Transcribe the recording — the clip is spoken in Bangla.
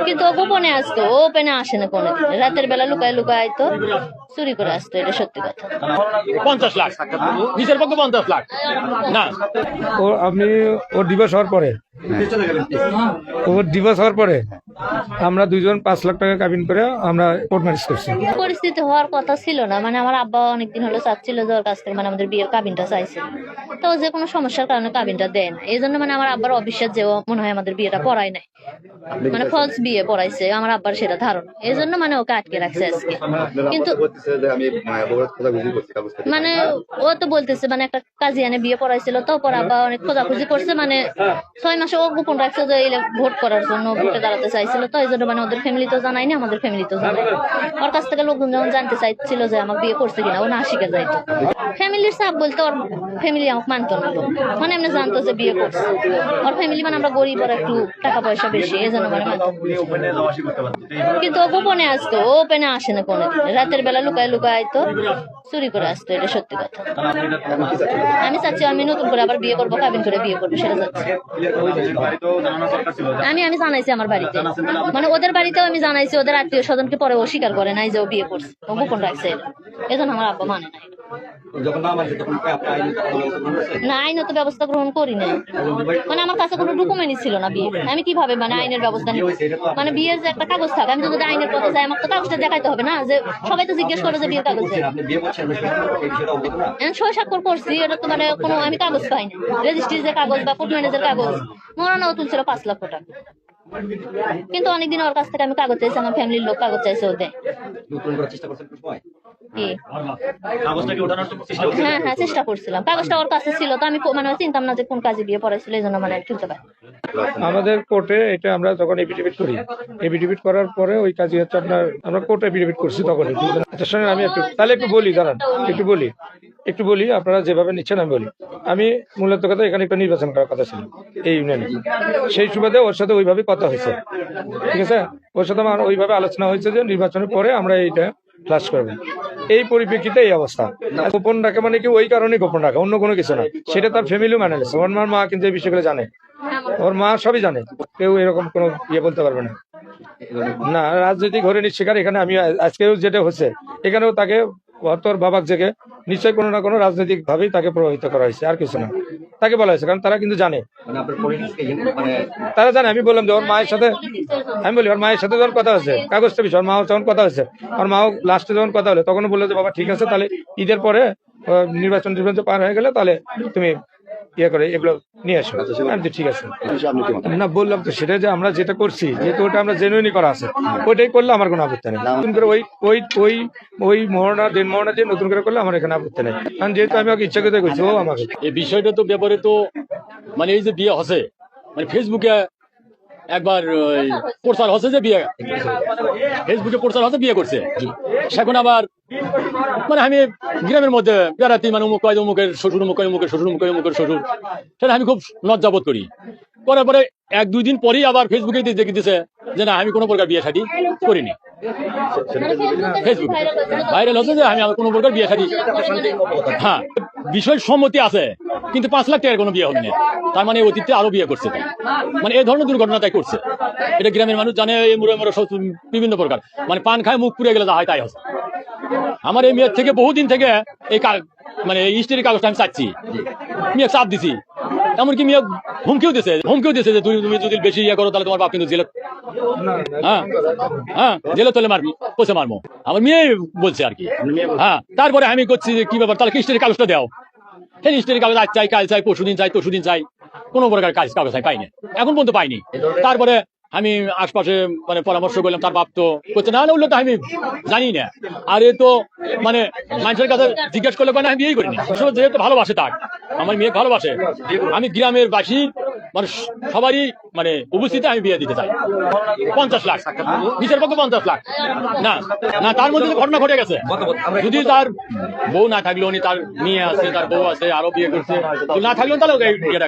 কিন্তু ও গোপনে আসতো, ও ওপেনে আসে না কোনোদিন। রাতের বেলা লুকায় লুকায় আইতো, চুরি করে আসতো, এটা সত্যি কথা। 50 লাখ নিচের পক্ষে 50 লাখ না। ওর ডিভোর্স হওয়ার পরে আমরা দুইজন 5 লাখ টাকা কাবিন করে আমরা কোর্ট ম্যারেজ করছি। পরিস্থিতি হওয়ার কথা ছিল না, মানে আমার আব্বা অনেকদিন হলো চাচ্ছিল যে ওর কাছ থেকে মানে আমাদের বিয়ের কাবিনটা চাইছিল, তো ও যে কোনো সমস্যার কারণে কাবিনটা দেয় না। এই জন্য মানে আমার আব্বার অবিশ্বাস যে ও মনে হয় আমাদের বিয়েটা পড়ায় নাই, মানে ফলস বিয়ে পড়াইছে আমার আব্বার, সেটা ধারণা। এই জন্য মানে ওকে আটকে রাখছে আজকে। কিন্তু মানে ও তো বলতেছে মানে একটা কাজিয়ানে বিয়ে পড়াইছিল, তো পর আব্বা অনেক খোঁজাখুঁজি করছে, মানে 6 মাসে ও গোপন রাখছে যে ভোট করার জন্য, ভোটে দাঁড়াতে চাইছিল। তো এই জন্য মানে ওদের ফ্যামিলি তো জানায়নি, আমাদের ফ্যামিলি তো জানাই। ওর কাছ থেকে লোকজন যখন জানতে চাইছিল যে আমাকে বিয়ে করছে কিনা, ও না শিখে যাইতো। ফ্যামিলির চাপ বলতে ওর ফ্যামিলি আমাকে মানতো না, মানে এমনি জানতো যে বিয়ে করছে। ওর ফ্যামিলি মানে আমরা গরিব, আর একটু টাকা পয়সা বেশি, এই জন্য মানে মানতো। কিন্তু ও গোপনে আসতো, ও ওপেনে আসে না কোনোদিন। রাতের বেলা লুকায় লুকায় আইতো, চুরি করে আসতো, এটা সত্যি কথা। আমি চাচ্ছি আমি নতুন করে আবার বিয়ে করবো, কাবিন করে বিয়ে করবো, সেটা চাচ্ছি। আমি জানাইছি আমার বাড়িতে, মানে ওদের বাড়িতেও আমি জানাইছি, ওদের আত্মীয় স্বজনকে, পরে ও স্বীকার করে নাই যে ও বিয়ে করছে, ও গোপন রাখছে। এজন্য আমার আব্বা মানে নাই। না, আইনত ব্যবস্থা গ্রহণ করি না, মানে আমার কাছে কোনো ডকুমেন্টই ছিল না বিয়ে। আমি কিভাবে মানে আইনের ব্যবস্থা নিব? মানে বিয়ের যে একটা কাগজ থাকে, আমি তো যদি আইনের পথে যাই, আমাকে তো কাগজটা দেখাইতে হবে না, যে সবাই তো জিজ্ঞেস করে যে বিয়ের কাগজ সই স্বাক্ষর করছি, এটা তো মানে কোনো আমি কাগজ পাই না। রেজিস্ট্রির যে কাগজ বা কোর্ট ম্যারেজের কাগজ, মরানাও তুলছিল 5 লক্ষ টাকা। কিন্তু অনেকদিন ওর কাছ থেকে আমি কাগজ চাইছি, আমার ফ্যামিলির লোক কাগজ চাইছে, ও দেয়। হ্যাঁ হ্যাঁ, চেষ্টা করছিলাম, কাগজটা ওর কাছে ছিল, তো আমি মানে চিন্তাম না যে কোন কাজে বিয়ে পড়াইছিল, এই জন্য মানে তুলতে পারি। আমাদের কোর্টে এটা আমরা যখন এফিডেভিট করি, এফিডেভিট করার পরে ওই কাজই হচ্ছে আমরা কোর্টে এফিডেভিট করছি তখন। এটার সঙ্গে আমি একটু বলি, দাঁড়ান একটু বলি আপনারা যেভাবে নিচ্ছেন আমি বলি। আমি মূলত কথা এখানে একটা নির্বাচন করার কথা ছিল এই ইউনিয়নে, সেই সুবাদে ওর সাথে ওইভাবে কথা হয়েছে, ঠিক আছে। ওর সাথে আমার ওইভাবে আলোচনা হয়েছে যে নির্বাচনের পরে আমরা এইটা ক্লাস করবো। এই পরিপ্রেক্ষিতে এই অবস্থা। গোপন রাখে মানে কি ওই কারণে গোপন রাখা, অন্য কোনো কিছু না। সেটা তার ফ্যামিলিও মানে নিচ্ছে, ওর মা কিন্তু এই বিষয়গুলো জানে, ওর মা সবই জানে, কেউ এরকম কোনো ইয়ে বলতে পারবে না। না, রাজনৈতিক হয়রানির শিকার এখানে আমি আজকেও যেটা হচ্ছে, এখানেও তাকে তোর বাবার থেকে নিশ্চয়ই কোনো না কোনো রাজনৈতিক ভাবেই তাকে প্রভাবিত করা হয়েছে, আর কিছু না। তাকে বলা হয়েছে কারণ তারা কিন্তু জানে, তারা জানে। আমি বললাম যে ওর মায়ের সাথে, আমি বলি ওর মায়ের সাথে যখন কথা হয়েছে কাগজটা বিষয়, ওর মাও যখন কথা হয়েছে, ওর মাও লাস্টে যখন কথা হলো তখন বললো যে বাবা ঠিক আছে, তাহলে ঈদের পরে নির্বাচন পার হয়ে গেলে তাহলে তুমি ইয়ে করে এগুলো নিয়ে আসো। আমি ঠিক আছে না বললাম, তো সেটা যে আমরা যেটা করছি, যেহেতু ওটা আমরা জেনুইনই করা আছে, ওইটাই করলে আমার কোনো আপত্তি নেই। নতুন করে ওই মহড়া দিয়ে নতুন করে করলে আমার এখানে আপত্তি নেই, কারণ যেহেতু আমি ওকে ইচ্ছা করতে করছি, ও আমাকে এই বিষয়টা তো ব্যাপারে তো মানে এই যে বিয়ে হচ্ছে, মানে ফেসবুকে একবার প্রচার হচ্ছে যে বিয়ে, ফেসবুকে প্রচার হচ্ছে বিয়ে করছে। সেখন আবার মানে আমি গ্রামের মধ্যে বেড়াতে, মানে অমুকের শ্বশুর, অমুকের শ্বশুর, সেটা আমি খুব লজ্জাবোধ করি। করার পরে 1-2 দিন পরেই আবার ফেসবুকে দেখে দিতেছে যে না, আমি কোনো প্রকার বিয়ে শাদী করিনি। ফেসবুক ভাইরাল হচ্ছে যে আমি কোনো প্রকার বিয়ে শাদী, হ্যাঁ বিষয় সম্মতি আছে, কিন্তু 5 লাখ টাকার কোনো বিয়ে হবে না। তার মানে অতীতে আরো বিয়ে করছে, মানে এই ধরনের দুর্ঘটনা তাই করছে। এটা গ্রামের মানুষ জানে, বিভিন্ন প্রকার, মানে পান খায় মুখ পুড়ে গেলে যা হয় তাই হচ্ছে। আমার এই মেয়ের থেকে বহুদিন থেকে এই মানে স্ত্রীর কাগজটা আমি চাচ্ছি, মেয়ে চাপ দিছি, এমনকি মেয়ে হুমকিও দিয়েছে যে তুমি যদি বেশি ইয়ে করো তাহলে তোমার বাপ কিন্তু জেলে, হ্যাঁ জেলে তোলে মারবি, পচে মারবো। আমার মেয়ে বলছে আর কি। হ্যাঁ, তারপরে আমি করছি যে কি ব্যাপার, তাহলে স্ত্রীর কাগজটা দাও। সেই স্ত্রীর কাগজ আজ চাই, কাল চাই, পরশুদিন চাই, কোনো প্রকার কাগজ আমি পাইনি, এখন পর্যন্ত পাইনি। তারপরে আমি আশপাশে মানে পরামর্শ করলাম, তার বাপ তো করছে না, উল্লেখ আমি জানি না। আর এ তো মানে মানুষের কাছে জিজ্ঞেস করলে আমি বিয়েই করিনি, যেহেতু ভালোবাসে তাক, আমার মেয়ে ভালোবাসে, আমি গ্রামের বাসী মানে সবারই মানে উপস্থিতি আমি বিয়ে দিতে চাই। 50 লাখ নিচের পক্ষে 50 লাখ না, তার মধ্যে ঘটনা ঘটে গেছে। যদি তার বউ না থাকলেও, তার মেয়ে আছে, তার বউ আছে, আরো বিয়ে করছে, না থাকলেও তাহলে বিয়েটা